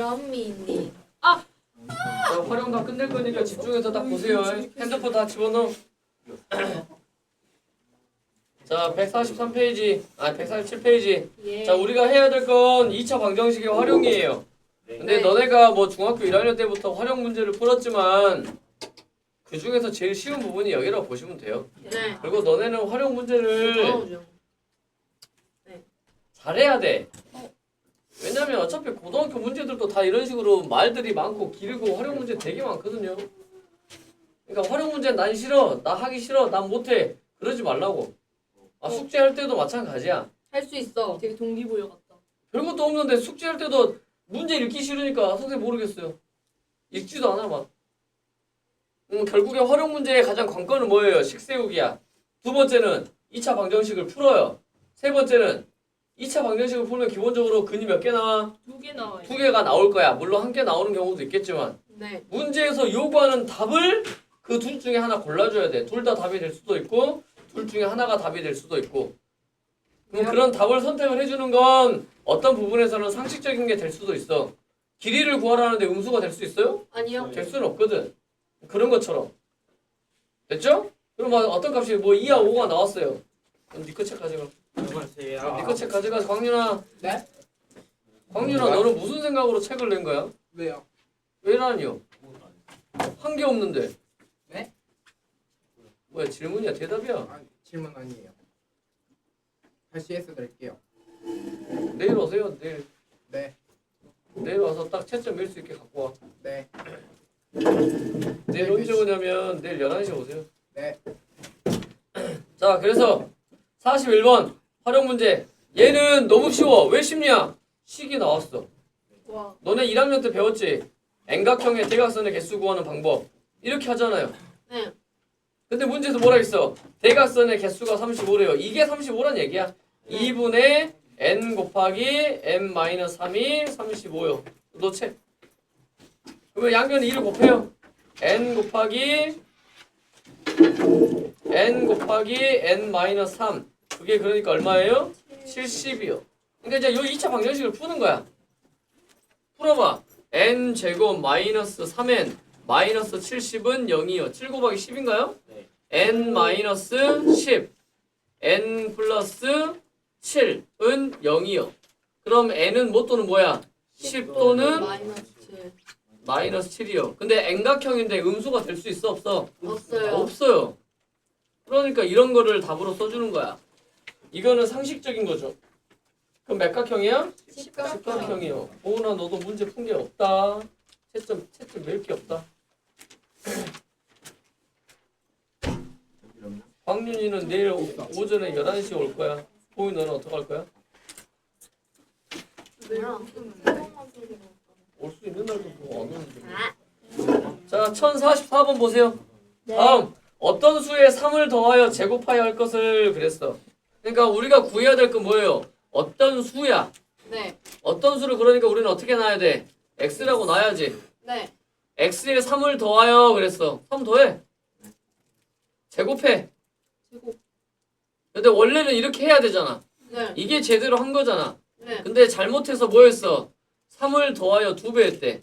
현미님. 자, 활용 다 끝낼 거니까 집중해서 딱 보세요. 핸드폰 다 집어넣어. 자, 143페이지, 147페이지. 예. 자, 우리가 해야 될 건 2차 방정식의 활용이에요. 근데 네. 너네가 뭐 중학교 1학년 때부터 활용 문제를 풀었지만 그 중에서 제일 쉬운 부분이 여기라고 보시면 돼요. 네. 그리고 너네는 활용 문제를 나오죠. 잘해야 돼. 왜냐면 어차피 고등학교 문제들도 다 이런 식으로 말들이 많고 길고 활용 문제 되게 많거든요. 그러니까 활용 문제 난 싫어, 나 하기 싫어, 난 못해 그러지 말라고. 숙제할 때도 마찬가지야. 할 수 있어. 되게 동기부여 같다. 별것도 없는데 숙제할 때도 문제 읽기 싫으니까 선생님 모르겠어요. 읽지도 않아 막. 결국에 활용 문제의 가장 관건은 뭐예요? 식 세우기야. 두 번째는 2차 방정식을 풀어요. 세 번째는 2차 방정식을 풀면 기본적으로 근이 몇 개 나와? 2개 나와요. 2개가 나올 거야. 물론 한 개 나오는 경우도 있겠지만 네. 문제에서 요구하는 답을 그 둘 중에 하나 골라줘야 돼. 둘 다 답이 될 수도 있고 둘 중에 하나가 답이 될 수도 있고. 그럼 그런 답을 선택을 해주는 건 어떤 부분에서는 상식적인 게 될 수도 있어. 길이를 구하라는데 음수가 될 수 있어요? 아니요. 될 수는 없거든. 그런 것처럼. 됐죠? 그럼 어떤 값이 뭐 2와 5가 나왔어요. 그럼 니꺼 책 가져가. 니꺼 책 가져가서 광윤아. 네? 광윤아 너는 무슨 생각으로 책을 낸 거야? 왜요? 왜라니요? 한 게 없는데. 네? 뭐야 질문이야 대답이야? 아, 질문 아니에요. 다시 해서 드릴게요. 내일 오세요. 내일. 네, 내일 와서 딱 채점 밀 수 있게 갖고 와. 네, 내일 언제 오냐면 내일 11시에 오세요. 네. 자, 그래서 41번 활용 문제. 얘는 너무 쉬워. 왜 쉽냐? 식이 나왔어. 와. 너네 1학년 때 배웠지? N각형의 대각선의 개수 구하는 방법. 이렇게 하잖아요. 네. 근데 문제에서 뭐라 했어? 대각선의 개수가 35래요. 이게 35란 얘기야. 2분의 n 곱하기 n-3이 35요. 너 책. 그러면 양변에 2를 곱해요. n 곱하기 n-3. 그게 그러니까 얼마예요? 70이요. 그러니까 이제 요 2차 방정식을 푸는 거야. 풀어봐. n제곱 마이너스 3n 마이너스 70은 0이요. 7 곱하기 10인가요? 네. n 마이너스 10 n 플러스 7은 0이요. 그럼 n은 뭐 또는 뭐야? 10 또는 마이너스 마이너스 7이요. 근데 N각형인데 음수가 될 수 있어 없어? 없어요. 없어요. 그러니까 이런 거를 답으로 써주는 거야. 이거는 상식적인 거죠. 그럼 몇 각형이야? 십각형이요. 보은아 너도 문제 푼 게 없다. 채점 낼 게 없다. 광윤이는 내일 오전에 11시에 올 거야. 보은 너는 어떡할 거야? 올 수 있는 날도 뭐 안 오는데. 자, 1044번 보세요. 다음, 어떤 수에 3을 더하여 제곱하여 할 것을 그랬어. 그러니까 우리가 구해야 될 건 뭐예요? 어떤 수야? 네. 어떤 수를 그러니까 우리는 어떻게 놔야 돼? x라고 놔야지. 네. x에 3을 더하여 그랬어. 3 더해. 제곱해. 제곱. 근데 원래는 이렇게 해야 되잖아. 네. 이게 제대로 한 거잖아. 네. 근데 잘못해서 뭐 했어? 3을 더하여 2배 했대.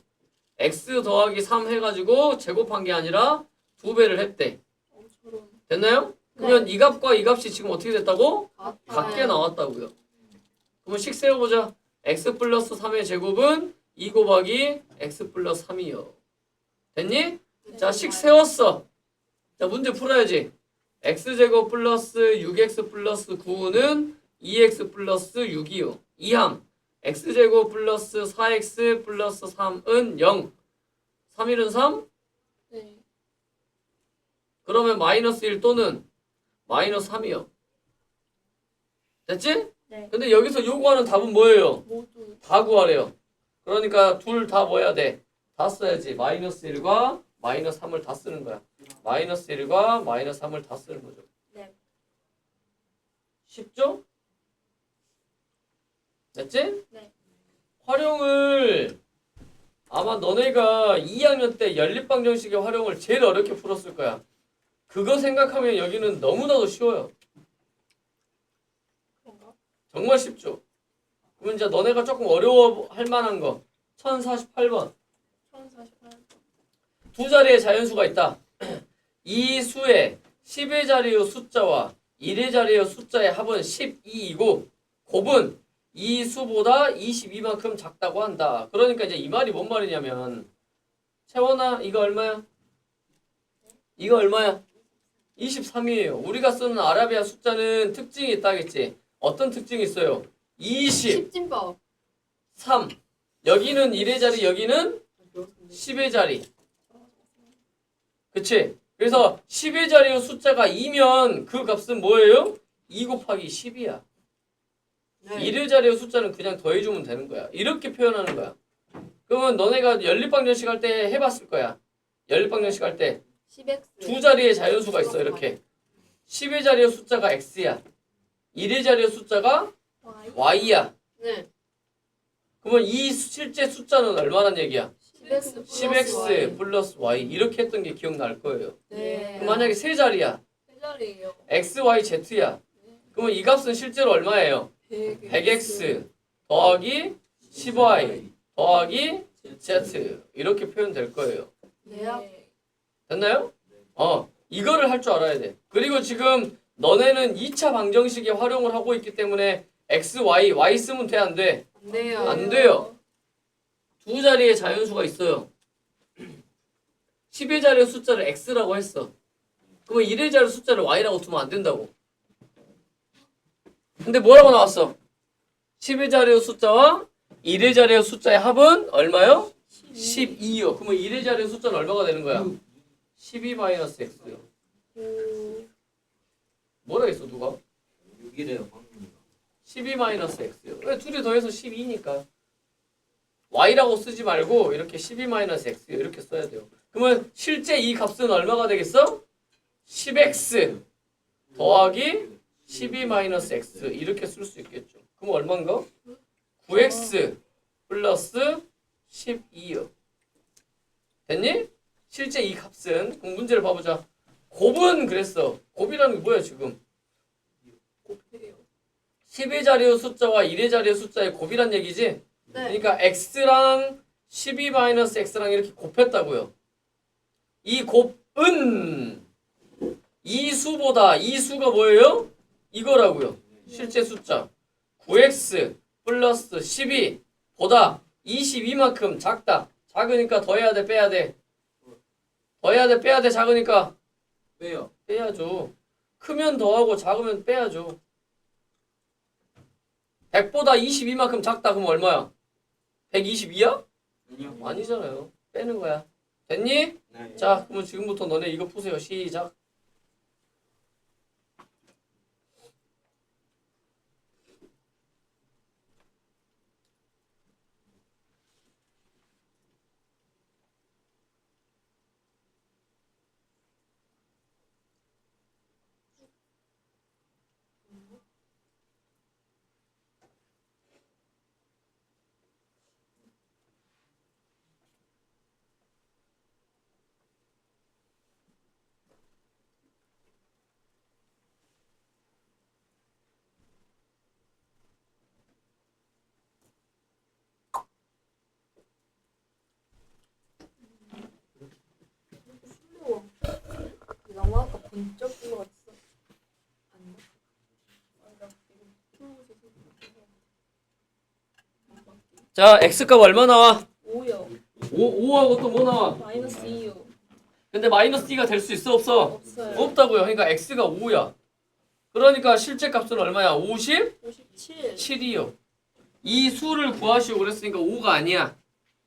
x 더하기 3 해가지고 제곱한 게 아니라 2배를 했대. 저런. 됐나요? 그러면 이 값과 이 값이 지금 어떻게 됐다고? 같아요. 같게 나왔다고요. 그러면 식 세워보자. x 플러스 3의 제곱은 2 곱하기 x 플러스 3이요. 됐니? 자, 식 세웠어. 자, 문제 풀어야지. x제곱 플러스 6x 플러스 9는 2x 플러스 6이요. 이항. x제곱 플러스 4x 플러스 3은 0. 3일은 3? 네. 그러면 마이너스 1 또는 마이너스 3이요. 됐지? 네. 근데 여기서 요구하는 답은 뭐예요? 모두. 다 구하래요. 그러니까 둘 다 뭐 해야 돼? 다 써야지. 마이너스 1과 마이너스 3을 다 쓰는 거야. 마이너스 1과 마이너스 3을 다 쓰는 거죠. 네. 쉽죠? 됐지? 네. 활용을 아마 너네가 2학년 때 연립방정식의 활용을 제일 어렵게 풀었을 거야. 그거 생각하면 여기는 너무나도 쉬워요. 그런가? 정말 쉽죠? 그러면 이제 너네가 조금 어려워할 만한 거 1048번. 1048. 두 자리의 자연수가 있다. 이 수의 10의 자리의 숫자와 1의 자리의 숫자의 합은 12이고 곱은 이 수보다 22만큼 작다고 한다. 그러니까 이제 이 말이 뭔 말이냐면 채원아 이거 얼마야? 이거 얼마야? 23이에요. 우리가 쓰는 아라비아 숫자는 특징이 있다겠지. 어떤 특징이 있어요? 20, 십진법. 3. 여기는 1의 자리, 여기는 10의 자리. 그치? 그래서 10의 자리의 숫자가 2면 그 값은 뭐예요? 2 곱하기 10이야. 1의 자리의 숫자는 그냥 더해주면 되는 거야. 이렇게 표현하는 거야. 그러면 너네가 연립방정식 할 때 해봤을 거야. 연립방정식 할 때 10x. 두 자리의 자연수가 있어. 이렇게 10의 자리의 숫자가 x야. 1의 자리의 숫자가 y. y야. 네. 그러면 이 실제 숫자는 얼마란 얘기야? 10x. 10x 플러스 y 이렇게 했던 게 기억날 거예요. 네. 그럼 만약에 세 자리야. 세 자리예요. x, y, z야. 그러면 이 값은 실제로 얼마예요? 100x 더하기 10y 더하기 z 이렇게 표현될 거예요. 네. 됐나요? 이거를 할 줄 알아야 돼. 그리고 지금 너네는 2차 방정식에 활용을 하고 있기 때문에 x, y 쓰면 돼, 안 돼? 안 돼요. 안 돼요. 두 자리의 자연수가 있어요. 10의 자리의 숫자를 x라고 했어. 그러면 1의 자리 숫자를 y라고 두면 안 된다고. 근데 뭐라고 나왔어? 10의 자리의 숫자와 1의 자리의 숫자의 합은 얼마요? 12요. 그러면 1의 자리의 숫자는 얼마가 되는 거야? 12-x요. 뭐라 했어 누가? 6이래요 방금. 12-x요. 왜 둘이 더해서 12니까. y라고 쓰지 말고 이렇게 12-x요. 이렇게 써야 돼요. 그러면 실제 이 값은 얼마가 되겠어? 10x 더하기 12-x 이렇게 쓸 수 있겠죠. 그럼 얼마인가? 9x 플러스 12요. 됐니? 실제 이 값은 그럼 문제를 봐보자. 곱은 그랬어. 곱이라는 게 뭐야 지금? 곱해요. 10의 자리의 숫자와 1의 자리의 숫자의 곱이란 얘기지? 네. 그러니까 x랑 12-x랑 이렇게 곱했다고요. 이 곱은 이 수보다 이 수가 뭐예요? 이거라고요. 실제 숫자 9x 플러스 12 보다 22만큼 작다. 작으니까 더해야 돼, 빼야 돼. 더해야 돼, 빼야 돼. 작으니까 왜요? 빼야죠. 크면 더하고 작으면 빼야죠. 100보다 22만큼 작다. 그럼 얼마야? 122야? 아니요. 아니잖아요. 빼는 거야. 됐니? 네. 자, 그러면 지금부터 너네 이거 푸세요. 시작. 너무 아까 번쩍 불러 같았어. 자, x값 얼마 나와? 5요. 5하고 또 뭐 나와? 마이너스 2요. 근데 마이너스 d가 될 수 있어, 없어? 없어요. 없다고요. 그러니까 x가 5야. 그러니까 실제 값은 얼마야? 57. 57이요. 이 수를 구하시오 그랬으니까 5가 아니야.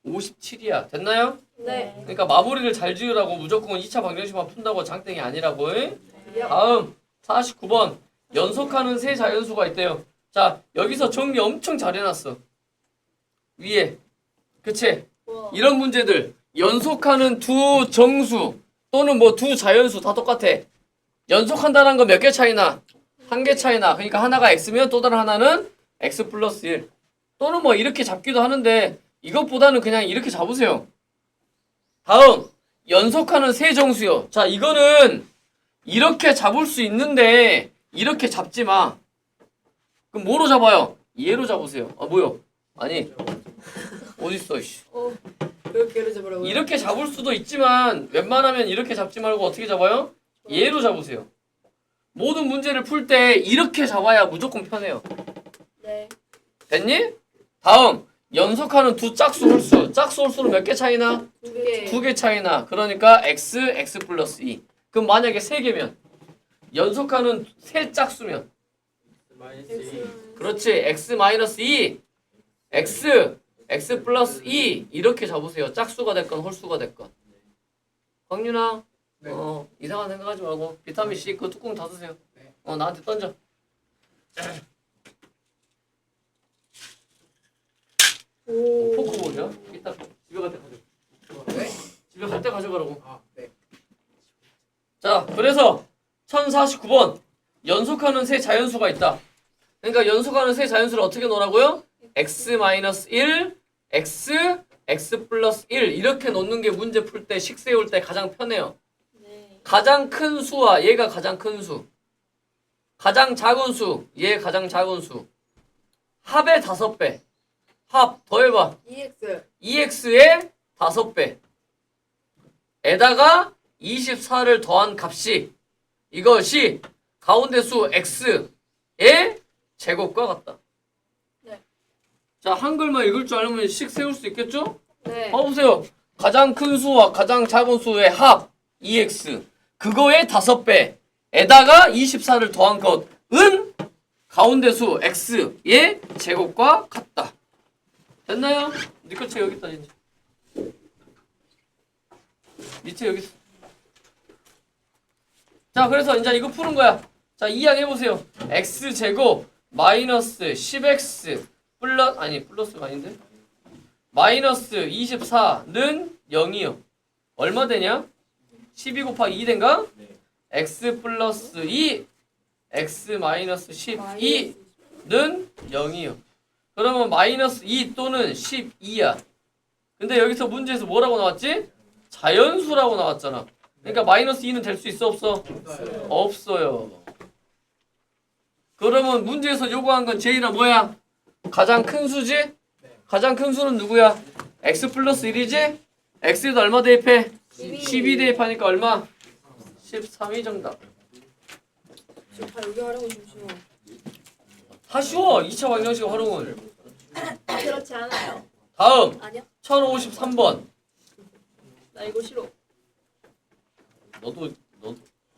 57이야. 됐나요? 네. 그러니까 마무리를 잘 지으라고 무조건 2차 방정식만 푼다고 장땡이 아니라고. 네. 다음 49번. 연속하는 세 자연수가 있대요. 자, 여기서 정리 엄청 잘 해놨어. 위에. 그치? 와. 이런 문제들. 연속하는 두 정수 또는 뭐 두 자연수 다 똑같아. 연속한다는 건 몇 개 차이나? 한 개 차이나. 그러니까 하나가 x면 또 다른 하나는 x 플러스 1. 또는 뭐 이렇게 잡기도 하는데 이것보다는 그냥 이렇게 잡으세요. 다음 연속하는 세 정수요. 자, 이거는 이렇게 잡을 수 있는데 이렇게 잡지 마. 그럼 뭐로 잡아요? 얘로 잡으세요. 뭐요? 아니 어딨어 이씨. 그렇게 잡으라고요? 이렇게 잡을 수도 있지만 웬만하면 이렇게 잡지 말고 어떻게 잡아요? 얘로 잡으세요. 모든 문제를 풀 때 이렇게 잡아야 무조건 편해요. 네. 됐니? 다음 연속하는 두 짝수 홀수. 짝수 홀수는 몇 개 차이나? 2개. 2개 차이나. 그러니까 x 플러스 2. 그럼 만약에 3개면 연속하는 세 짝수면 그렇지. x 마이너스 2 x 플러스 2 이렇게 잡으세요. 짝수가 됐건 홀수가 됐건. 광윤아 네. 이상한 생각하지 말고 비타민 C 그 뚜껑 닫으세요. 네. 나한테 던져. 포크 뭐냐? 이따 집에 갈 때 가져. 네? 집에 갈 때 가져가라고. 아, 네. 자, 그래서 1049번 연속하는 세 자연수가 있다. 그러니까 연속하는 세 자연수를 어떻게 놓으라고요? x-1, x 플러스 1 이렇게 놓는 게 문제 풀 때 식 세울 때 가장 편해요. 네. 가장 큰 수와 얘가 가장 큰 수, 가장 작은 수, 얘 가장 작은 수, 합의 5배, 합 더해봐. EX. 2x의 5배 에다가 24를 더한 값이 이것이 가운데 수 x의 제곱과 같다. 네. 자, 한글만 읽을 줄 알면 식 세울 수 있겠죠? 네. 봐보세요. 가장 큰 수와 가장 작은 수의 합 2x 그거의 5배에다가 24를 더한 것은 가운데 수 x의 제곱과 같다. 됐나요? 니꺼 책 여기 있다 이제. 니체 여기 있어. 자, 그래서 이제 이거 푸는 거야. 자, 이항 해보세요. x제곱 마이너스 10x 플러스가 아닌데? 마이너스 24는 0이요. 얼마 되냐? 12 곱하기 2 된가? x 플러스 2 x 마이너스 12는 0이요. 그러면 마이너스 2 또는 12야. 근데 여기서 문제에서 뭐라고 나왔지? 자연수라고 나왔잖아. 그러니까 마이너스 2는 될 수 있어 없어? 없어요. 그러면 문제에서 요구한 건 제이나 뭐야? 가장 큰 수지? 가장 큰 수는 누구야? x 플러스 1이지? x에다 얼마 대입해? 12 대입하니까 얼마? 13이 정답. 저 다 여기 하라고 주시오. 다 쉬워. 2차 방정식 활용은. 그렇지 않아요. 다음 아니야? 1053번. 나 이거 싫어. 너도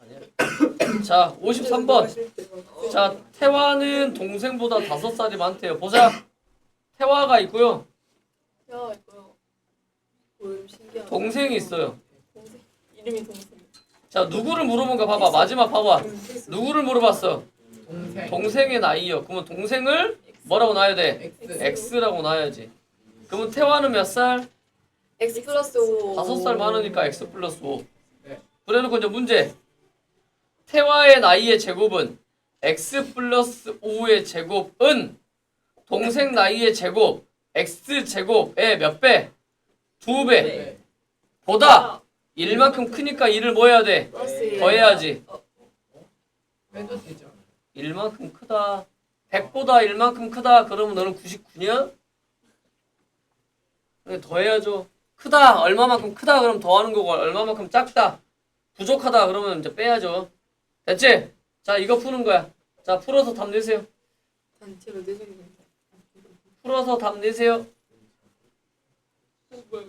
아니야. 자, 53번. 자, 태화는 동생보다 5살이 많대요. 보자. 태화가 있고요. 야 이거요. 이름 신기하다. 동생이 있어요. 동생. 이름이 동생. 자, 누구를 물어본가 봐봐. 마지막 봐봐. 누구를 물어봤어? 동생의 나이요. 그러면 동생을 뭐라고 놔야 돼? X라고 놔야지. 그러면 태화는 몇 살? X 플러스 5. 5살 많으니까 X 플러스 5. 그래놓고 이제 문제. 태화의 나이의 제곱은 X 플러스 5의 제곱은 동생 나이의 제곱 X 제곱의 몇 배? 2배. 보다 1만큼 크니까 2를 뭐 해야 돼? 더해야지. 빼도 되죠. 1만큼 크다. 100보다 1만큼 크다. 그러면 너는 99냐? 더해야죠. 크다. 얼마만큼 크다. 그럼 더하는 거고 얼마만큼 작다. 부족하다. 그러면 이제 빼야죠. 됐지? 자, 이거 푸는 거야. 자, 풀어서 답 내세요. 단체로 내주는 풀어서 답 내세요. 뭐야?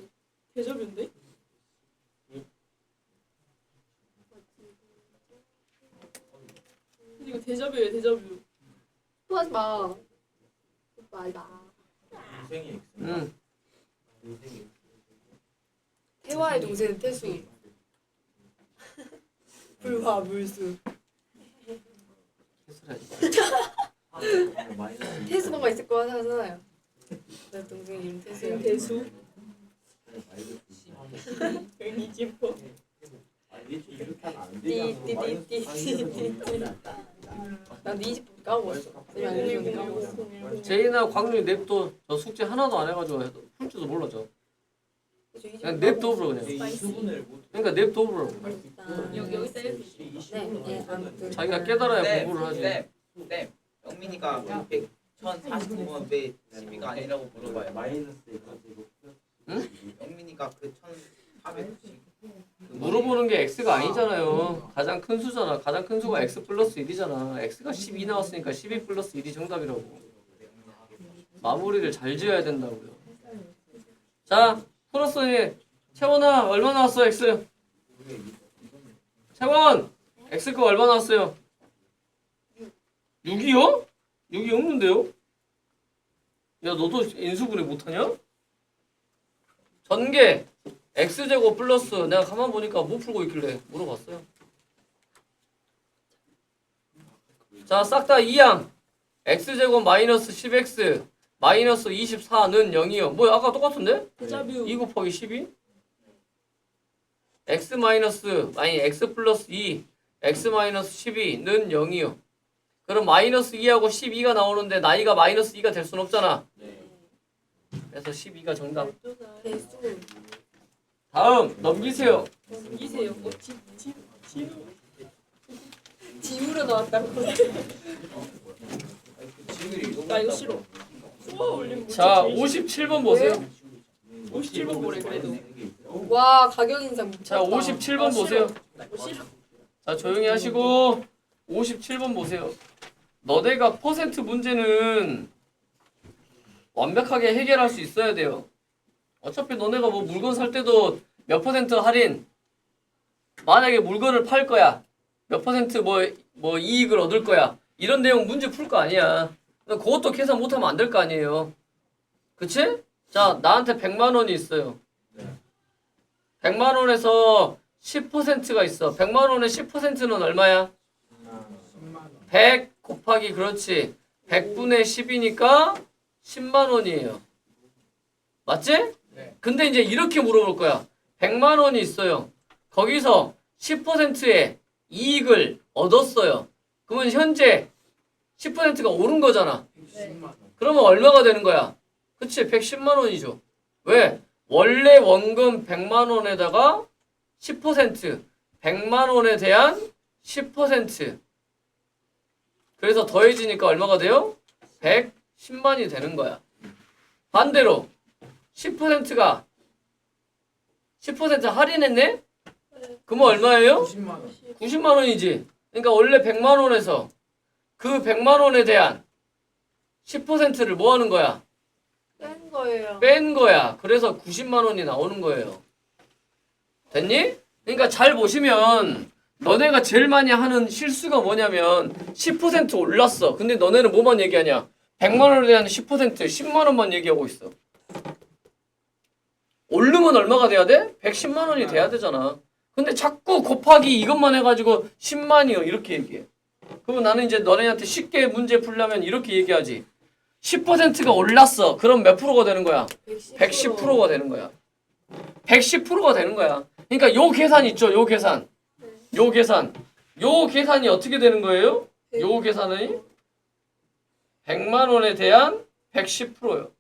대접인데? 이거 대접이에요, 대접이. 또 하지 마. 말다. 동생이 응. 동생이 태화의 동생은 태수. 불화 물수. 마이너스 태수가 있을 거 하잖아요. 내 동생 이름 태수야. 태수. 여기 집어. 이렇게 하면 안 되잖아. 띠띠띠띠띠. 난네 집 까먹었어. 내 안경이 까먹었어. 제이나 광준이 냅둬. 저 숙제 하나도 안 해가지고 풀 줄도 몰라 저. 그냥 냅둬 버려 그냥. 그러니까 냅둬 버려. 여기 써있어. 네, 아무튼. 자기가 깨달아야 공부를 하지. 네. 영민이가 1049번 왜 12가 아니라고 물어봐요. 마이너스 X제곱 영민이가 그 1490. 물어보는 게 x가 아니잖아요. 가장 큰 수잖아. 가장 큰 수가 x 플러스 1이잖아. x가 12 나왔으니까 12 플러스 1이 정답이라고. 마무리를 잘 지어야 된다고요. 자, 풀었으니 채원아 얼마 나왔어 x? 채원 x가 얼마 나왔어요? 6이요? 6이 없는데요? 야 너도 인수분해 못하냐? 전개 x제곱 플러스 내가 가만 보니까 뭐 풀고 있길래 물어봤어요. 자, 싹 다 2양 x제곱 마이너스 10x 마이너스 24는 0이요. 뭐야 아까 똑같은데? 데자뷰. 2 곱하기 12? x 마이너스 아니 x 플러스 2 x 마이너스 12는 0이요. 그럼 마이너스 2하고 12가 나오는데 나이가 마이너스 2가 될 순 없잖아. 그래서 12가 정답. 대수. 다음 넘기세요. 이세요. 지우려 나왔다고. 나 이거 싫어. 수아 올림. 자 57번 보세요. 57번 뭐래 그래도. 와 가격 인상 미쳤다. 자 57번 보세요. 나 이거 싫어. 자 조용히 하시고 57번 보세요. 너네가 퍼센트 문제는 완벽하게 해결할 수 있어야 돼요. 어차피 너네가 뭐 물건 살 때도 몇 퍼센트 할인, 만약에 물건을 팔 거야 몇 퍼센트 뭐 이익을 얻을 거야 이런 내용 문제 풀 거 아니야. 그것도 계산 못하면 안 될 거 아니에요. 그치? 자 나한테 100만 원이 있어요. 100만 원에서 10%가 있어. 100만 원의 10%는 얼마야? 100 곱하기 그렇지 100분의 10이니까 10만 원이에요. 맞지? 네. 근데 이제 이렇게 물어볼 거야. 100만 원이 있어요. 거기서 10%의 이익을 얻었어요. 그러면 현재 10%가 오른 거잖아. 10만 원. 그러면 얼마가 되는 거야? 그치? 110만 원이죠. 왜? 원래 원금 100만 원에다가 10% 100만 원에 대한 10% 그래서 더해지니까 얼마가 돼요? 110만이 되는 거야. 반대로 10%가 10% 할인했네? 그러면 얼마예요? 90만 원. 90만 원이지. 그러니까 원래 100만 원에서 그 100만 원에 대한 10%를 뭐 하는 거야? 뺀 거예요. 뺀 거야. 그래서 90만 원이 나오는 거예요. 됐니? 그러니까 잘 보시면 너네가 제일 많이 하는 실수가 뭐냐면 10% 올랐어. 근데 너네는 뭐만 얘기하냐? 100만 원에 대한 10% 10만 원만 얘기하고 있어. 오르면 얼마가 돼야 돼? 110만 원이 돼야 되잖아. 근데 자꾸 곱하기 이것만 해가지고 10만이요 이렇게 얘기해. 그러면 나는 이제 너네한테 쉽게 문제 풀려면 이렇게 얘기하지. 10%가 올랐어. 그럼 몇 프로가 되는 거야? 110%가 되는 거야. 110%가 되는 거야. 그러니까 요 계산 있죠? 요 계산. 요 계산. 요 계산이 어떻게 되는 거예요? 요 계산이 100만 원에 대한 110%요.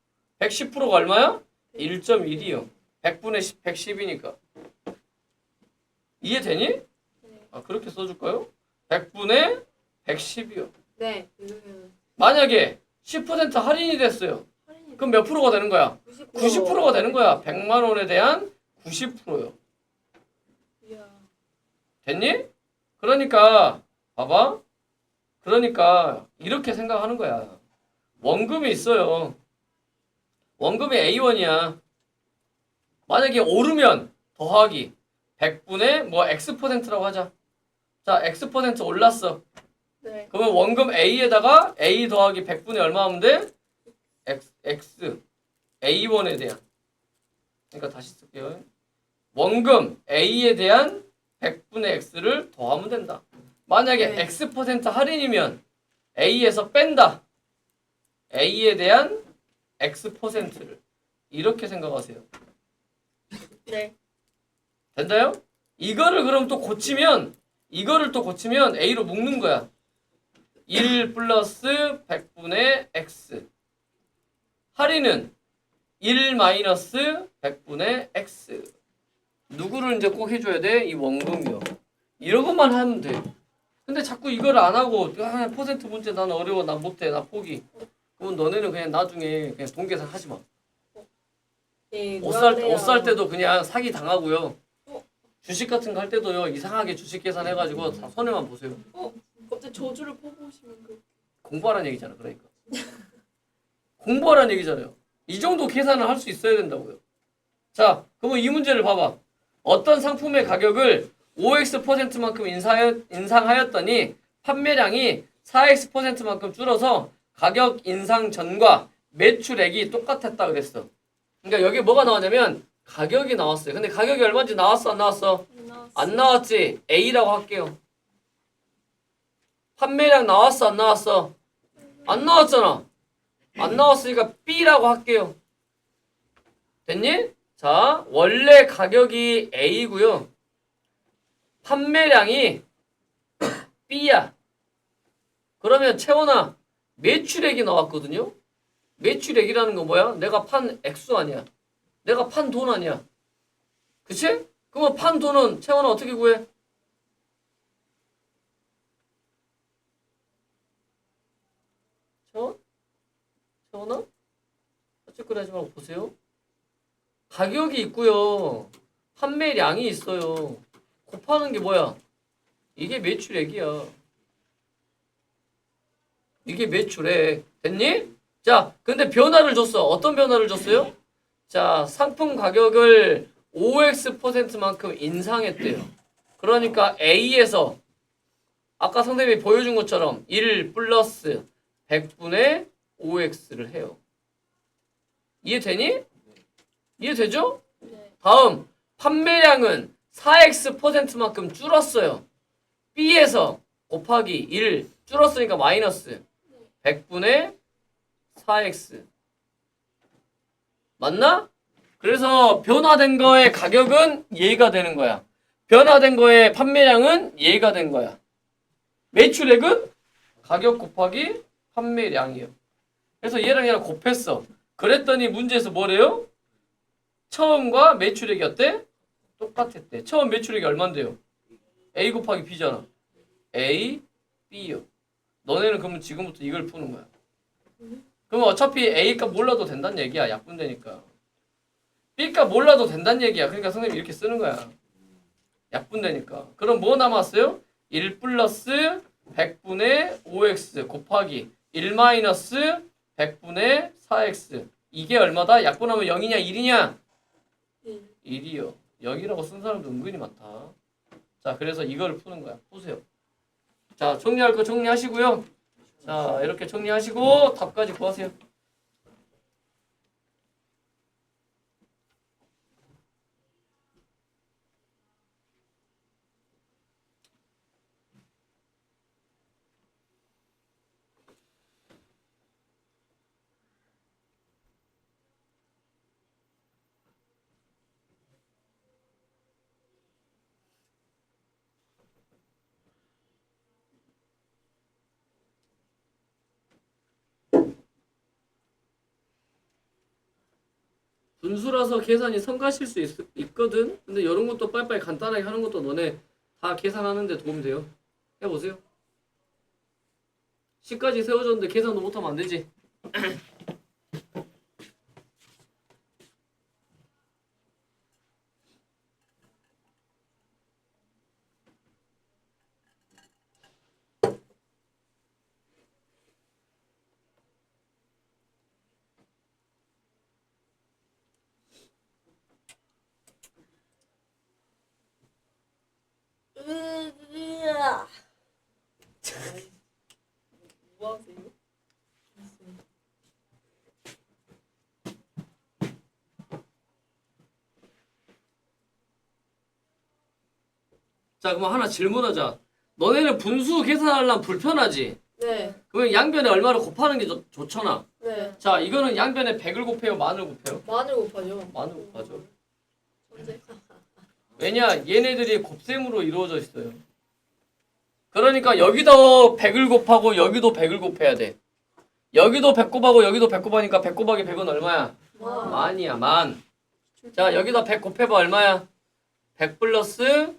110%가 얼마야? 1.1이요. 100분의 10, 110이니까. 이해되니? 아, 그렇게 써줄까요? 100분의 110이요. 네. 이거는 만약에 10% 할인이 됐어요. 할인이 그럼 몇 프로가 되는 거야? 90%. 90%가 되는 거야. 100만 원에 대한 90%요. 이야. 됐니? 그러니까 봐봐. 그러니까 이렇게 생각하는 거야. 원금이 있어요. 원금이 A1이야. 만약에 오르면 더하기 100분의 뭐 X%라고 하자. 자, X% 올랐어. 네. 그러면 원금 A에다가 A 더하기 100분의 얼마 하면 돼? X A1에 대한. 그러니까 다시 쓸게요. 원금 A에 대한 100분의 X를 더하면 된다. 만약에 네. X% 할인이면 A에서 뺀다. A에 대한 X%를. 이렇게 생각하세요. 네. 된다요? 이거를 그럼 또 고치면 이거를 또 고치면 A로 묶는 거야. 1 플러스 100분의 X. 할인은 1 마이너스 100분의 X. 누구를 이제 꼭 해줘야 돼? 이 원금이요. 이런 것만 하면 돼. 근데 자꾸 이걸 안 하고 퍼센트 문제 난 어려워 난 못해 나 포기. 그럼 너네는 그냥 나중에 그냥 돈 계산 하지 마. 예, 옷 살 노란데요. 때도 그냥 사기 당하고요. 어? 주식 같은 거 할 때도요. 이상하게 주식 계산 해가지고 다 손해만 보세요. 갑자기 저주를 퍼부으시면 그. 공부하라는 얘기잖아. 그러니까. 공부하라는 얘기잖아요. 이 정도 계산을 할 수 있어야 된다고요. 자, 그러면 이 문제를 봐봐. 어떤 상품의 가격을 5x%만큼 인상하였더니 판매량이 4x%만큼 줄어서 가격 인상 전과 매출액이 똑같았다 그랬어. 그러니까 여기 뭐가 나왔냐면 가격이 나왔어요. 근데 가격이 얼마인지 나왔어 안 나왔어? 안 나왔지. A라고 할게요. 판매량 나왔어 안 나왔어? 안 나왔잖아. 안 나왔으니까 B라고 할게요. 됐니? 자, 원래 가격이 A고요. 판매량이 B야. 그러면 채원아, 매출액이 나왔거든요. 매출액이라는 거 뭐야? 내가 판 액수 아니야. 내가 판 돈 아니야. 그치? 그러면 판 돈은 채원아 어떻게 구해? 채원아? 어쨌거나 하지 말고 보세요. 가격이 있고요. 판매량이 있어요. 곱하는 게 뭐야? 이게 매출액이야. 이게 매출액. 됐니? 자, 근데 변화를 줬어. 어떤 변화를 줬어요? 자, 상품 가격을 5x%만큼 인상했대요. 그러니까 A에서 아까 선생님이 보여준 것처럼 1 플러스 100분의 5x를 해요. 이해되니? 이해되죠? 네. 다음, 판매량은 4x%만큼 줄었어요. B에서 곱하기 1 줄었으니까 마이너스 100분의 4x. 맞나? 그래서 변화된 거의 가격은 얘가 되는 거야. 변화된 거의 판매량은 얘가 된 거야. 매출액은 가격 곱하기 판매량이에요. 그래서 얘랑 곱했어. 그랬더니 문제에서 뭐래요? 처음과 매출액이 어때? 똑같았대. 처음 매출액이 얼만데요? A 곱하기 B잖아. A, B요. 너네는 그러면 지금부터 이걸 푸는 거야. 그러면 어차피 A 값 몰라도 된다는 얘기야. 약분되니까. B 값 몰라도 된다는 얘기야. 그러니까 선생님이 이렇게 쓰는 거야. 약분되니까. 그럼 뭐 남았어요? 1 플러스 100분의 5x 곱하기 1 마이너스 100분의 4x. 이게 얼마다? 약분하면 0이냐 1이냐? 1이요. 0이라고 쓴 사람도 은근히 많다. 자, 그래서 이거를 푸는 거야. 보세요. 자, 정리할 거 정리하시고요. 자, 이렇게 정리하시고 답까지 구하세요. 분수라서 계산이 성가실 수 있거든. 근데 이런 것도 빨리빨리 간단하게 하는 것도 너네 다 계산하는데 도움 돼요. 해보세요. 10까지 세워줬는데 계산도 못하면 안 되지. 뭐 하세요? 자, 그럼 하나 질문하자. 너네는 분수 계산하려면 불편하지? 네. 그러면 양변에 얼마를 곱하는 게 좋잖아. 네. 자, 이거는 양변에 100을 곱해요? 만을 곱해요? 마늘 곱하죠. 만을 곱하죠. 천재. 왜냐? 얘네들이 곱셈으로 이루어져 있어요. 그러니까 여기도 100을 곱하고 여기도 100을 곱해야 돼. 여기도 100 곱하고 여기도 100 곱하니까 100 곱하기 100은 얼마야? 와. 만이야, 만. 자, 여기다 100 곱해봐 얼마야? 100 플러스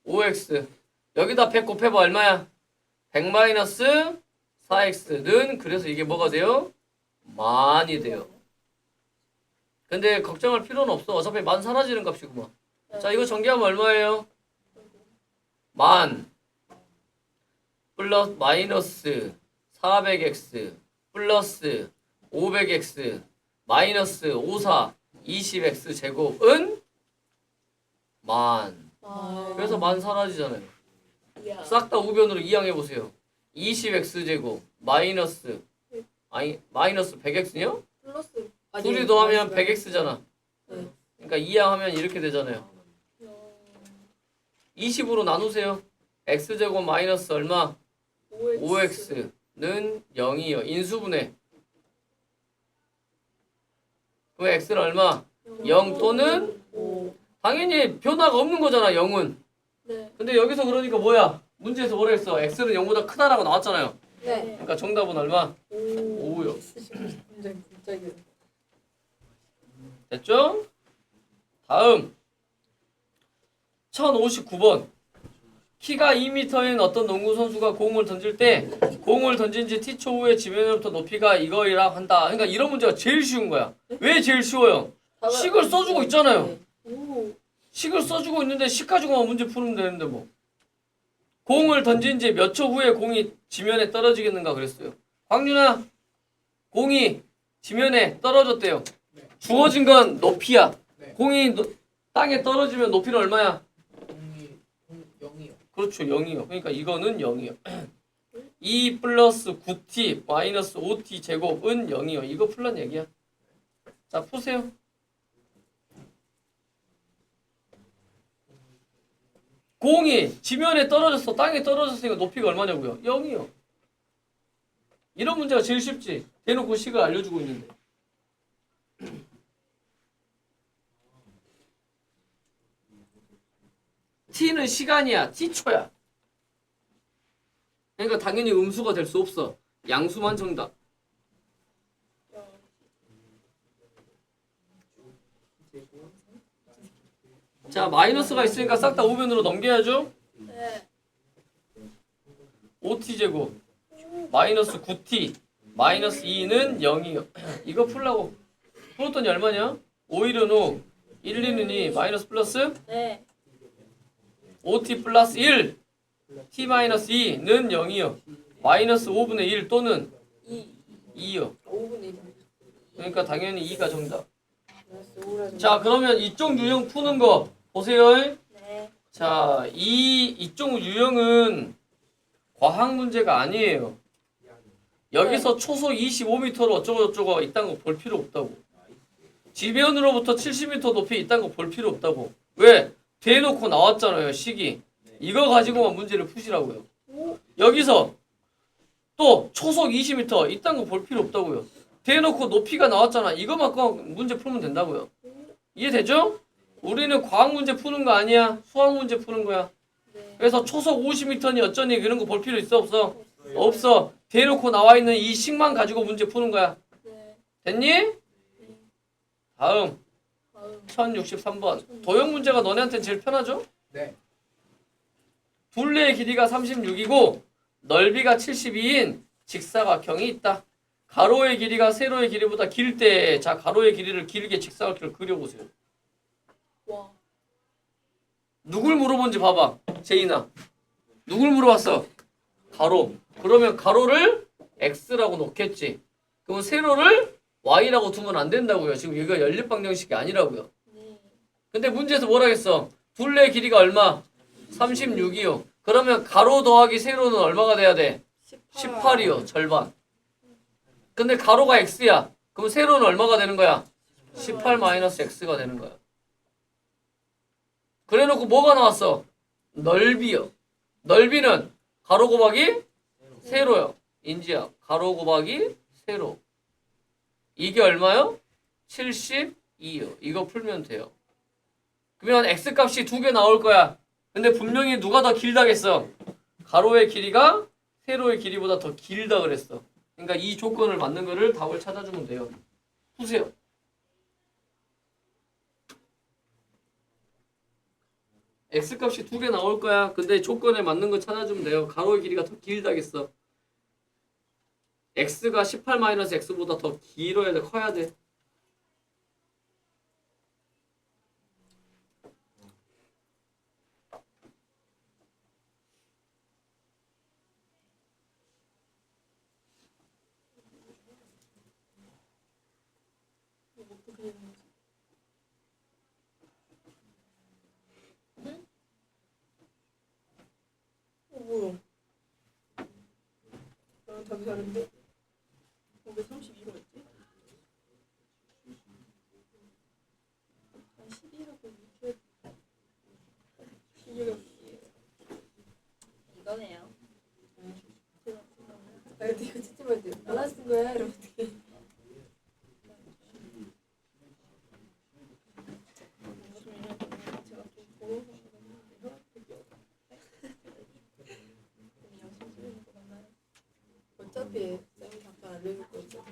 5x. 여기다 100 곱해봐 얼마야? 100 마이너스 4x는 그래서 이게 뭐가 돼요? 만이 돼요. 근데 걱정할 필요는 없어. 어차피 만 사라지는 값이구만. 자, 이거 전개하면 얼마예요? 만 플러스 마이너스 400x 플러스 500x 마이너스 54 20x 제곱은 만. 그래서 만 사라지잖아요. 싹 다 우변으로 이항해 보세요. 20x 제곱 마이너스 마이너스 100x요? 플러스. 둘이 더하면 100x잖아. 네. 그러니까 이항하면 이렇게 되잖아요. 20으로 나누세요. x제곱 마이너스 얼마? 5x는 0이요. 인수분해. 그럼 x는 얼마? 0 또는 당연히 변화가 없는 거잖아. 0은. 네. 근데 여기서 그러니까 뭐야? 문제에서 뭐라 했어? x는 0보다 크다라고 나왔잖아요. 네. 그러니까 정답은 얼마? 5요. 문제 진짜 이게. 됐죠? 다음 1059번. 키가 2m인 어떤 농구 선수가 공을 던질 때 공을 던진 지 t초 후에 지면으로부터 높이가 이거이라 한다. 그러니까 이런 문제가 제일 쉬운 거야. 왜 제일 쉬워요? 식을 써주고 있잖아요. 식을 써주고 있는데 식 가지고만 문제 풀면 되는데 뭐. 공을 던진 지 몇 초 후에 공이 지면에 떨어지겠는가 그랬어요. 광준아, 공이 지면에 떨어졌대요. 주어진 건 높이야. 네. 공이 땅에 떨어지면 높이는 얼마야? 0이요. 그렇죠, 0이요. 그러니까 이거는 0이요. 2 플러스 9t 마이너스 5t 제곱은 0이요. 이거 풀란 얘기야. 자, 푸세요. 공이 지면에 떨어졌어. 땅에 떨어졌으니까 높이가 얼마냐고요? 0이요. 이런 문제가 제일 쉽지. 대놓고 식을 알려주고 있는데. t는 시간이야. t초야. 그러니까 당연히 음수가 될 수 없어. 양수만 정답. 자, 마이너스가 있으니까 싹 다 우변으로 넘겨야죠. 네. 5t제곱 마이너스 9t 마이너스 2는 0이요. 이거 풀라고 풀었더니 얼마냐? 5일은 5 1, 2는 2 마이너스 플러스 네. 5t 플러스 1 t 마이너스 2는 0이요. 마이너스 5분의 1 또는 2요. 5분의 1. 그러니까 당연히 2가 정답. 마이너스 자, 그러면 이쪽 유형 푸는 거 보세요. 네. 자, 이쪽 유형은 과학 문제가 아니에요. 여기서 초속 25m로 어쩌고저쩌고 이딴 거 볼 필요 없다고. 지면으로부터 70m 높이 이딴 거 볼 필요 없다고. 왜? 대놓고 나왔잖아요, 식이. 이거 가지고만 문제를 푸시라고요. 여기서 또 초속 20m 이딴 거 볼 필요 없다고요. 대놓고 높이가 나왔잖아. 이거만 문제 풀면 된다고요. 이해되죠? 우리는 과학 문제 푸는 거 아니야. 수학 문제 푸는 거야. 그래서 초속 50m니 어쩌니 그런 거 볼 필요 있어 없어? 없어. 대놓고 나와 있는 이 식만 가지고 문제 푸는 거야. 네. 됐니? 다음 1063번. 도형 문제가 너네한테는 제일 편하죠? 네. 둘레의 길이가 36이고 넓이가 72인 직사각형이 있다. 가로의 길이가 세로의 길이보다 길 때, 자, 가로의 길이를 길게 직사각형을 그려보세요. 와. 누굴 물어본지 봐봐. 제인아. 누굴 물어봤어? 가로. 그러면 가로를 x라고 놓겠지. 그럼 세로를 y라고 두면 안 된다고요. 지금 이거 연립방정식이 아니라고요. 네. 근데 문제에서 뭐라 했어? 둘레의 길이가 얼마? 36이요. 그러면 가로 더하기 세로는 얼마가 돼야 돼? 18이요. 절반. 근데 가로가 x야. 그럼 세로는 얼마가 되는 거야? 18 마이너스 x가 되는 거야. 그래놓고 뭐가 나왔어? 넓이요. 넓이는 가로 곱하기 세로요. 인지야. 가로 곱하기 세로. 이게 얼마요? 72요. 이거 풀면 돼요. 그러면 x값이 2개 나올 거야. 근데 분명히 누가 더 길다겠어? 가로의 길이가 세로의 길이보다 더 길다 그랬어. 그러니까 이 조건을 맞는 거를 답을 찾아주면 돼요. 푸세요. x값이 2개 나올 거야. 근데 조건에 맞는 거 찾아주면 돼요. 가로의 길이가 더 길다겠어. x가 18-x보다 더 길어야 돼, 커야 돼. 뭐야? 나랑 답이 다른데? 왜 32로 했지? 12하고 6을 이거네요. 아 근데 이거 채점할 때 뭐라 쓴 거야? 이러면 어떡해. 제가 좀 보고 어차피 쌤이 잠깐 알려줄 거 있어.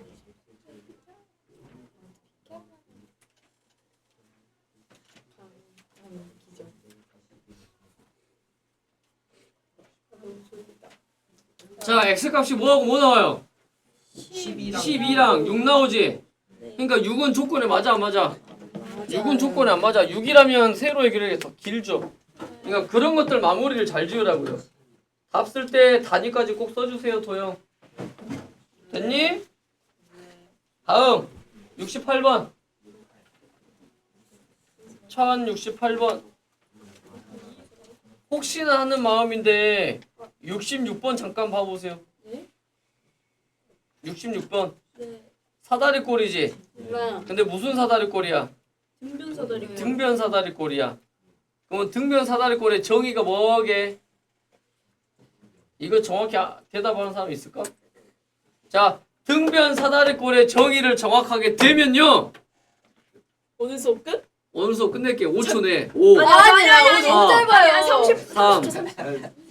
기죠. 너무 졸리다. 자, x값이 뭐하고 뭐 나와요? 12랑 12랑 6 나오지? 그러니까 6은 조건에 맞아 안 맞아? 6은 조건에 안 맞아. 6이라면 세로의 길이가 더 길죠. 그러니까 그런 것들 마무리를 잘 지으라고요. 답 쓸 때 단위까지 꼭 써주세요, 도영. 됐니? 다음 68번. 1068번. 혹시나 하는 마음인데 66번 잠깐 봐보세요. 네? 66번. 네. 사다리꼴이지? 몰라요. 근데 무슨 사다리꼴이야? 등변사다리. 등변 사다리꼴이야. 그러면 등변 사다리꼴의 정의가 뭐게? 이거 정확히 대답하는 사람 있을까? 자, 등변 사다리꼴의 정의를 정확하게 되면요. 오늘 수업 끝? 오늘 수업 끝낼게. 5초 내. 5, 아니야. 너무 짧아요. 3,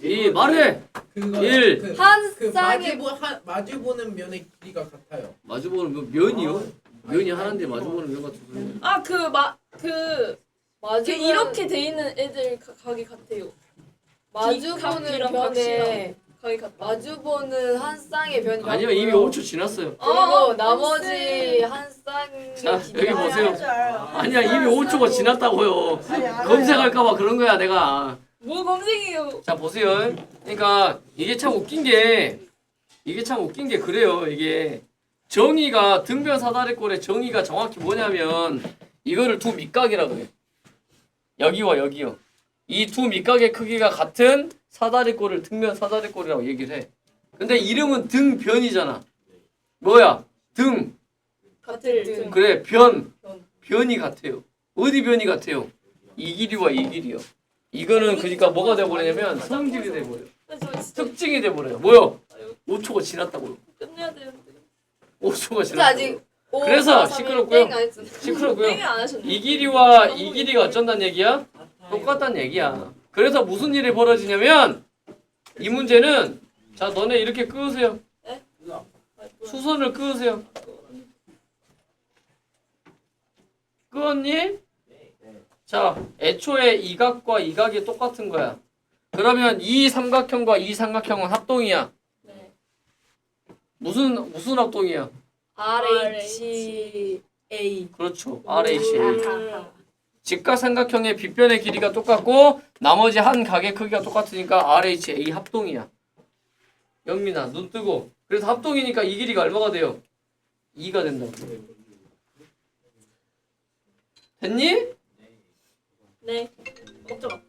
2, 말해. 그거 1. 그, 한 그 쌍에 마주보는 면의 길이가 같아요. 마주보는 면이요? 면이 하나인데 마주보는 면 같은 소리. 마주 이렇게 돼 있는 애들 각이 같아요. 마주보는 각이랑 변에 각이 같다. 마주보는 한 쌍의 변이 아니요, 이미 5초 지났어요. 그리고 나머지 한 쌍의 자, 길이가 여기 보세요. 줄 알아요. 아니야, 이미 5초가 지났다고요. 검색할까봐 그런 거야, 내가. 뭐 검색이에요? 자, 보세요. 그러니까 이게 참 웃긴 게 그래요. 이게 정의가 등변 사다리꼴의 정의가 정확히 뭐냐면 이거를 두 밑각이라고 해요. 여기와 여기요. 이 두 밑각의 크기가 같은 사다리꼴을 등변 사다리꼴이라고 얘기를 해. 근데 이름은 등변이잖아. 뭐야? 등. 같을 등. 그래, 변이 같아요. 어디 변이 같아요? 이 길이와 이 길이요. 이거는 그러니까 뭐가 돼버리냐면 성질이 돼버려요. 저 진짜 특징이 돼버려요. 뭐요? 5초가 지났다고요. 끝내야 되는데. 5초가 근데 지났다고. 아직 그래서 시끄럽고요. 시끄럽고요. 땡을 안 하셨네. 이 길이와 이 길이가 어쩐다는 얘기야? 똑같다는 얘기야. 그래서 무슨 일이 벌어지냐면 이 문제는 자, 너네 이렇게 끄으세요. 수선을 끄으세요. 끄었니? 자, 애초에 이 각과 이 각이 똑같은 거야. 그러면 이 삼각형과 이 삼각형은 합동이야. 네. 무슨 합동이야? RHA 그렇죠. RHA. 아하. 직각삼각형의 빗변의 길이가 똑같고 나머지 한 각의 크기가 똑같으니까 RHA 합동이야. 영민아, 눈 뜨고. 그래서 합동이니까 이 길이가 얼마가 돼요? 2가 된다고. 됐니? 네. 걱정.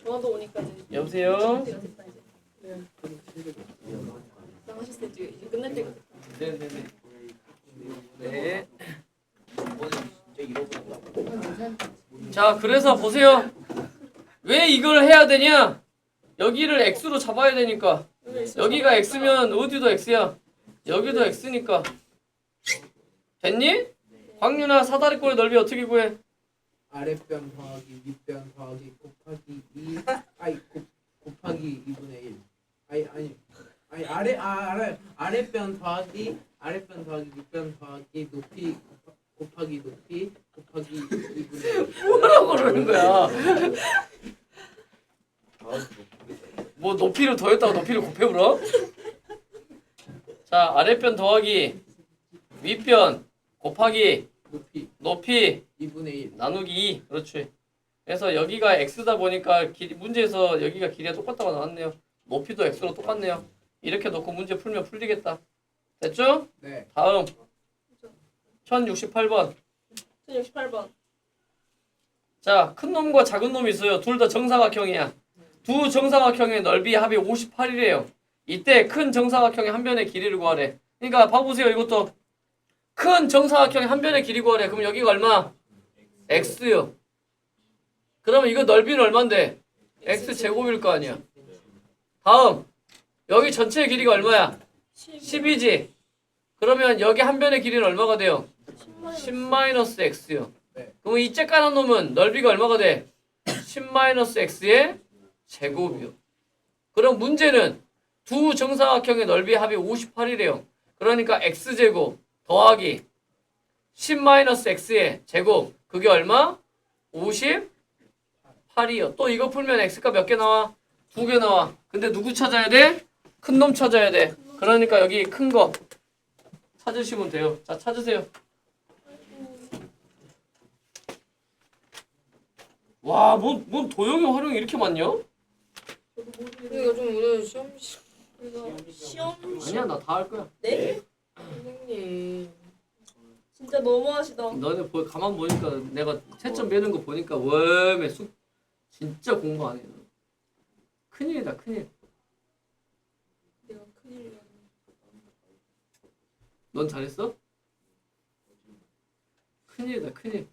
전화도 오니까 이제 여보세요? 때가 됐다 이제. 나가셨을 때 이제 끝날 때가 됐다. 네네네. 네. 오늘 진짜 잃어버린다. 자, 그래서 보세요. 왜 이걸 해야 되냐? 여기를 x로 잡아야 되니까. 여기가 x면 어디도 x야? 여기도 x니까. 됐니? 광윤아, 사다리꼴의 넓이 어떻게 구해? 아랫변 더하기 윗변 더하기 곱하기 2 곱하기 2분의 1 아랫변 더하기 윗변 더하기 높이 곱하기 높이 곱하기 2분의 1 뭐라고 그러는 거야? 뭐 높이를 더했다고 높이를 곱해 불어? 자, 아랫변 더하기 윗변 곱하기 높이 2분의 1. 나누기 2. 그렇지. 그래서 여기가 x다 보니까 문제에서 여기가 길이가 똑같다고 나왔네요. 높이도 x로 똑같네요. 이렇게 놓고 문제 풀면 풀리겠다. 됐죠? 네. 다음 1068번. 68번. 자, 큰 놈과 작은 놈이 있어요. 둘 다 정사각형이야. 두 정사각형의 넓이 합이 58이래요. 이때 큰 정사각형의 한 변의 길이를 구하래. 그러니까 봐보세요. 이것도 큰 정사각형의 한 변의 길이 구하래. 그럼 여기가 얼마? x요. 그러면 이거 넓이는 얼만데? x제곱일 거 아니야. 다음 여기 전체의 길이가 얼마야? 10이지. 그러면 여기 한 변의 길이는 얼마가 돼요? 10-x요. 네. 그럼 이 쬐까는 놈은 넓이가 얼마가 돼? 10-x의 제곱이요. 그럼 문제는 두 정사각형의 넓이 합이 58이래요. 그러니까 x제곱 더하기 10-x의 제곱 그게 얼마? 58이요. 또 이거 풀면 x가 몇 개 나와? 2개 나와. 근데 누구 찾아야 돼? 큰 놈 찾아야 돼. 그러니까 여기 큰 거 찾으시면 돼요. 자, 찾으세요. 와, 뭔 도형의 활용이 이렇게 많냐? 이거 좀 오늘 시험 시험 아니야, 나 다 할 거야. 네? 선생님. 진짜 너무하시다. 너네 가만 보니까 내가 채점 빼는 거 보니까 월매 쑥 진짜 공부 안 해. 큰일이다, 큰일. 내가 큰일이야. 넌 잘했어? 큰일이다, 큰일.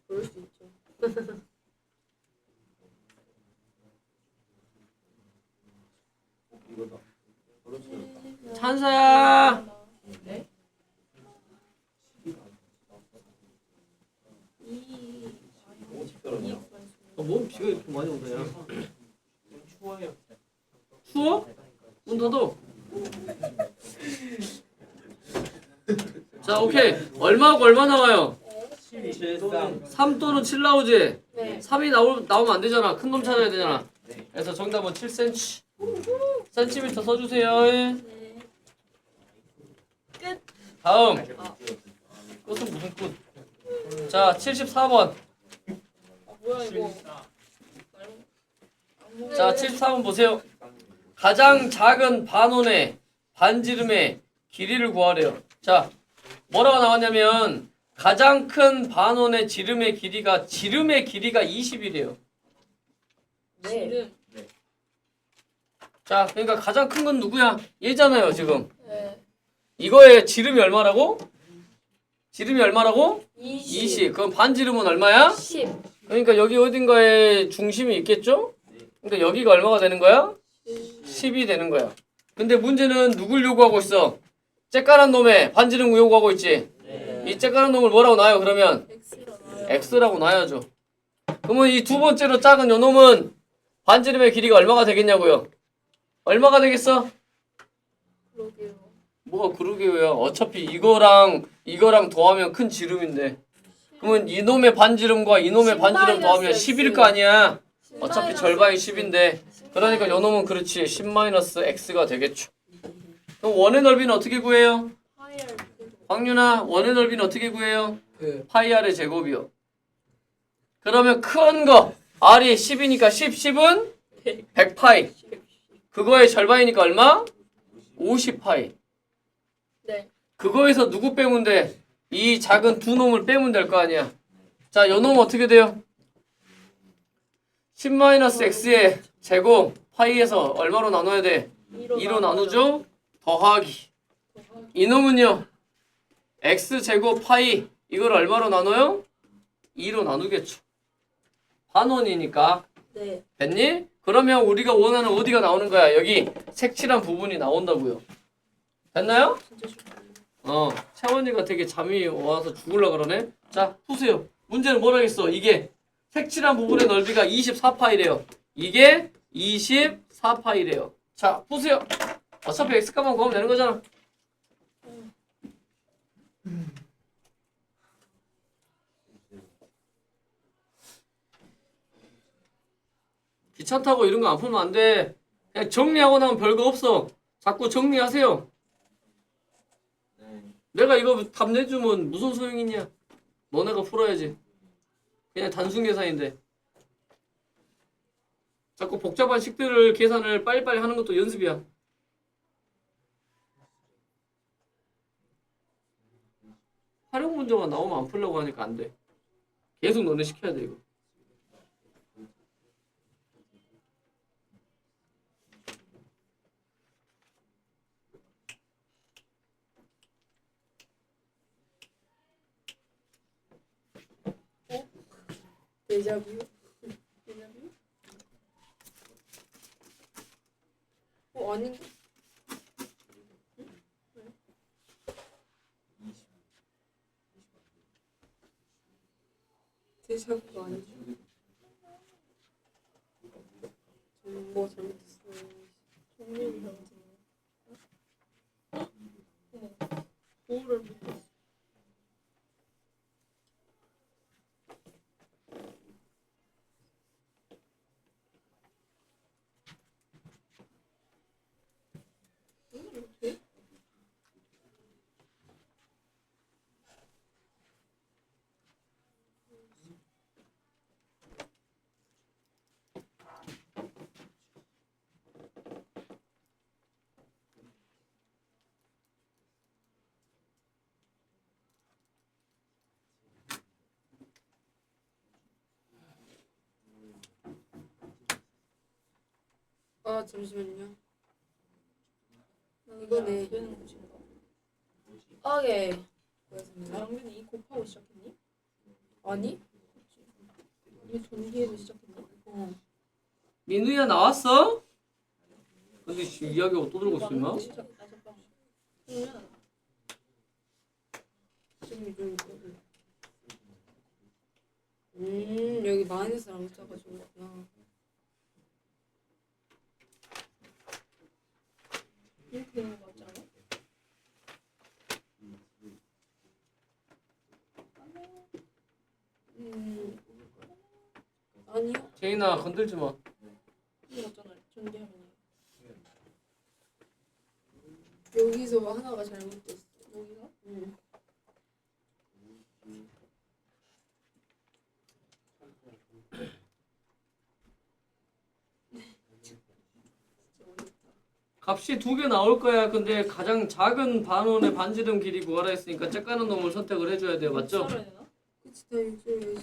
그럴 수 있죠. 이거다. 그렇지. 찬사야. 네? 뭔 비가 이렇게 많이 오냐? 좀 추워요. 추워? 문 닫어. 자, 오케이. 얼마하고 얼마 나와요? 3 또는 7 나오지? 네. 3이 나오면 안 되잖아. 큰 놈 찾아야 되잖아. 그래서 정답은 7cm. 센티미터 써주세요. 네. 끝. 다음. 끝은 무슨 끝? 자, 74번. 아, 뭐야 이거. 자, 74번 보세요. 가장 작은 반원의 반지름의 길이를 구하래요. 자, 뭐라고 나왔냐면 가장 큰 반원의 지름의 길이가 20이래요. 네. 지름. 자, 그러니까 가장 큰 건 누구야? 얘잖아요, 지금. 네. 이거의 지름이 얼마라고? 지름이 얼마라고? 20. 20. 그럼 반지름은 얼마야? 10. 그러니까 여기 어딘가에 중심이 있겠죠? 그러니까 여기가 얼마가 되는 거야? 10이 되는 거야. 근데 문제는 누굴 요구하고 있어? 쬐까란 놈의 반지름 요구하고 있지? 이 쬐까란 놈을 뭐라고 놔요, 그러면? X라나요? X라고 놔야죠. 그러면 이 두 번째로 작은 요 놈은 반지름의 길이가 얼마가 되겠냐고요? 얼마가 되겠어? 그러게요. 뭐가 그러게요. 어차피 이거랑 더하면 큰 지름인데. 그러면 이놈의 반지름과 이놈의 반지름 더하면 10일 거 아니야. 어차피 절반이 10인데. 그러니까 요 놈은 그렇지. 10-x가 되겠죠. 그럼 원의 넓이는 어떻게 구해요? 하이알. 황윤아, 원의 넓이는 어떻게 구해요? 그 파이 r의 제곱이요. 그러면 큰 거 r이 10이니까 10은 100파이. 그거의 절반이니까 얼마? 50파이. 네. 그거에서 누구 빼면 돼? 이 작은 두 놈을 빼면 될 거 아니야. 자, 요 놈 어떻게 돼요? 10-x의 제곱 파이에서 얼마로 나눠야 돼? 2로 나누죠? 더하기. 이놈은요? x제곱 파이 이걸 얼마로 나눠요? 2로 나누겠죠. 반원이니까. 네. 됐니? 그러면 우리가 원하는 어디가 나오는 거야? 여기 색칠한 부분이 나온다고요. 됐나요? 진짜 쉽다. 채원이가 되게 잠이 와서 죽을라 그러네. 자, 푸세요. 문제는 뭐라겠어? 이게 색칠한 부분의 넓이가 24파이래요. 이게 24파이래요. 자, 푸세요. 어차피 x값만 구하면 되는 거잖아. 귀찮다고 이런 거 안 풀면 안 돼. 그냥 정리하고 나면 별거 없어. 자꾸 정리하세요. 네. 내가 이거 답 내주면 무슨 소용 있냐? 너네가 풀어야지. 그냥 단순 계산인데. 자꾸 복잡한 식들을 계산을 빨리빨리 하는 것도 연습이야. 활용 문제가 나오면 안 풀려고 하니까 안 돼. 계속 너네 시켜야 돼 이거. 데자뷰? 데자뷰? 아닌가? 데자뷰가 아니죠. 뭐 잘못했어. 정리를 잘못했네. 어머, 보호를 못했어. 이렇게? 아 잠시만요. 이거네. 이거네. 되는 곳인가? 아 예. 고맙습니다. 양민이 이 곱하고 시작했니? 아니? 이 전기에서 시작했니? 민우야 나왔어? 근데 지금 이야기가 또 들고 있어 임마? 시작. 아 잠깐. 그러면 지금 좀 여기 마이너스랑 붙여가지고 그렇구나. 이렇게 되는 거 같지 않아? 아니요. 제인아 건들지 마. 이거 같잖아. 전기하면 여기서 하나가 잘못됐어. 여기가? 값이 2개 나올 거야. 근데 가장 작은 반원의 반지름 길이 구하라 했으니까 짝가는 놈을 선택을 해줘야 돼요. 맞죠? 살아야 되나? 그치 다 육조에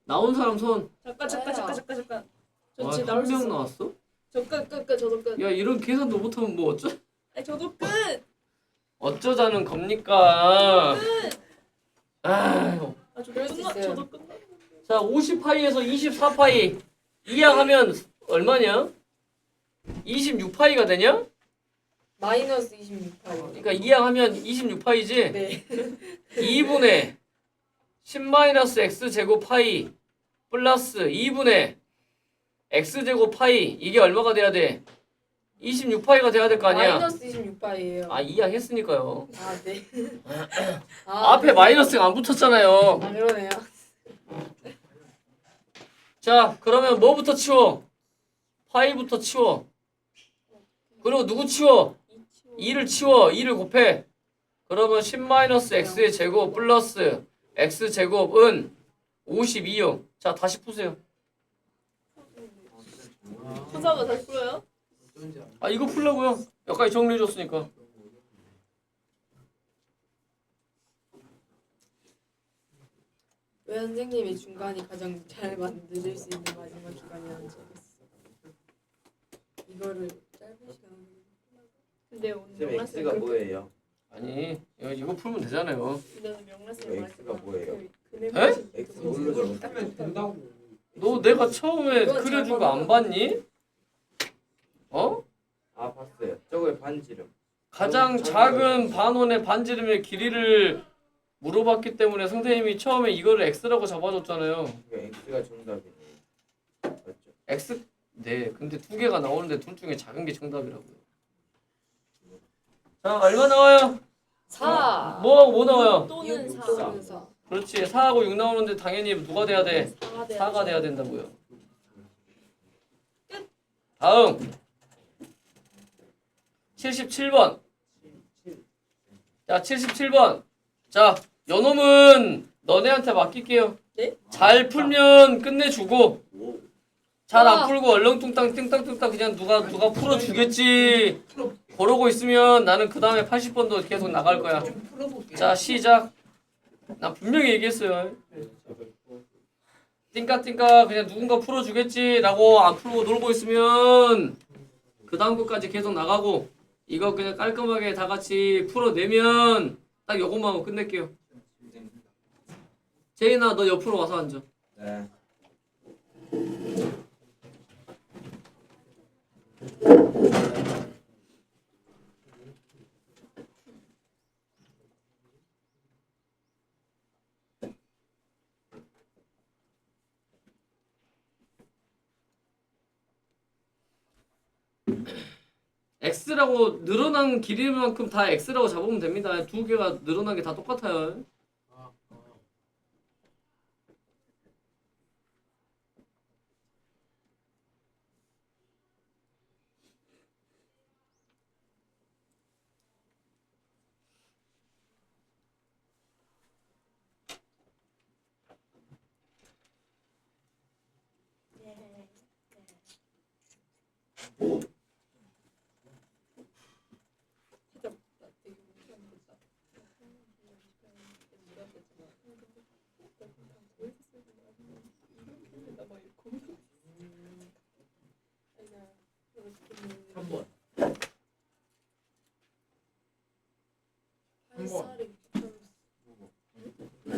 나온 사람 손. 잠깐. 저 와, 진짜 나올 수 1명 있어. 나왔어? 저 끝. 저도 끝. 야 이런 계산도 못하면 뭐 아니 저도 끝. 어쩌자는 겁니까? 아유. 아 저도 그럴 수 끝나. 있어요. 저도 끝나. 자 50파이에서 24파이 이항하면 얼마냐? 26파이가 되냐? 마이너스 26파이. 그러니까 이항하면 26파이지? 네. 2분의 10-x 제곱 파이 플러스 2분의 x제곱 파이 이게 얼마가 돼야 돼? 26파이가 돼야 될 거 아니야? 마이너스 26파이예요. 아 이항했으니까요. 아 네. 앞에 마이너스가 안 붙었잖아요. 아 그러네요. 자 그러면 뭐부터 치워? 파이부터 치워. 그리고 누구 치워? 2를 치워. 2를 곱해. 그러면 10-x의 제곱 플러스 x제곱은 52요. 자 다시 푸세요. 천사가 다시 풀어요? 아 이거 풀려고요. 여기까지 정리해줬으니까. 왜 선생님이 중간이 가장 잘 만들 수 있는 마지막 기간이라는지 알겠어. 이거를 짧은 시간에 근데 오늘 쌤 명란쌤 X가 뭐예요? 아니 이거 풀면 되잖아요. 근데 오늘 명란쌤 X가 말했잖아. 뭐예요? 에? X 뭘로 하면 된다고. 너 내가 처음에 이건 그려준 거 안 봤니? 어? 아 봤어요. 저거의 반지름. 가장 작은 반원의 반지름의 길이를 물어봤기 때문에 선생님이 처음에 이거를 x라고 잡아줬잖아요. 그러니까 X가 정답이네요. 맞죠? x 네 근데 2개가 나오는데 둘 중에 작은 게 정답이라고요. 자 얼마 나와요? 4. 뭐 나와요? 또는 6 4. 또는 4. 그렇지 4하고 6 나오는데 당연히 누가 돼야 돼? 4가 돼야 4가 돼야 된다고요. 다음 77번. 자, 77번. 자, 요놈은 너네한테 맡길게요. 네? 잘 풀면 끝내주고 잘 안 우와. 풀고 얼렁뚱땅 띵땅뚱땅 그냥 누가 풀어주겠지 그러고 있으면 나는 그 다음에 80번도 계속 나갈 거야. 좀 풀어볼게. 자, 시작. 나 분명히 얘기했어요. 띵까띵까 그냥 누군가 풀어주겠지라고 안 풀고 놀고 있으면 그 다음 것까지 계속 나가고 이거 그냥 깔끔하게 다 같이 풀어내면 딱 요것만 하고 끝낼게요. 제인아 너 옆으로 와서 앉아. 네. X라고 늘어난 길이만큼 다 X라고 잡으면 됩니다. 두 개가 늘어난 게 다 똑같아요.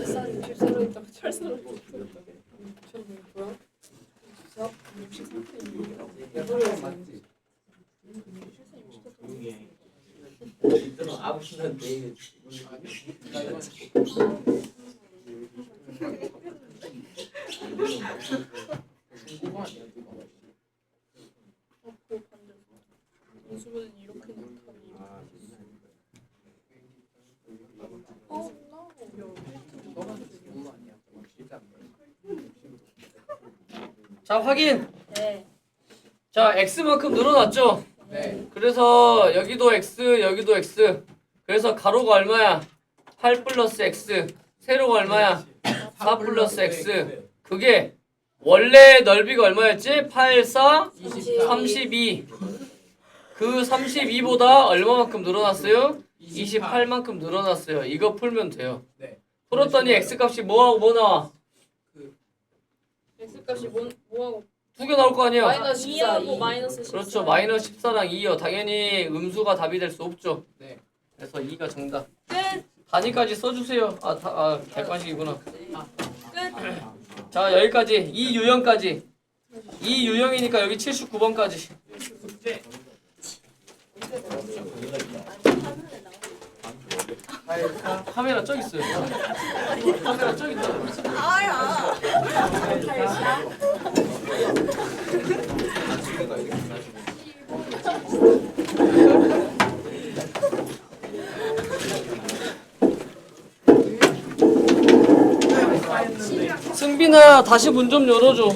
쌀이 60살로 있다가 철사로 맞지? 일단은 아버지는 내일 중국어 아니야 이거? 인수분은 이렇게 나타나. 너가 중국어 아니야? 진짜 안 돼. 자, 확인. 네. 자, X만큼 늘어났죠? 네. 그래서 여기도 X, 여기도 X. 그래서 가로가 얼마야? 8 플러스 X. 세로가 얼마야? 4 플러스 X. 그게 원래 넓이가 얼마였지? 8, 4, 32. 그 32보다 얼마만큼 늘어났어요? 28만큼 늘어났어요. 이거 풀면 돼요. 네. 풀었더니 X값이 뭐하고 뭐 나와? X값이 뭐하고 두 개 나올 거 아니에요? 마이너스 14 2하고 마이너스 14. 그렇죠. 마이너스 14랑 2요. 당연히 음수가 답이 될 수 없죠. 네. 그래서 2가 정답. 끝. 단위까지 써주세요. 객관식이구나. 끝. 자, 여기까지. 이 유형까지. 이 유형이니까 여기 79번까지. 카메라 저기 있어요. 카메라 저기 있다. 승빈아, 다시 문 좀 열어줘.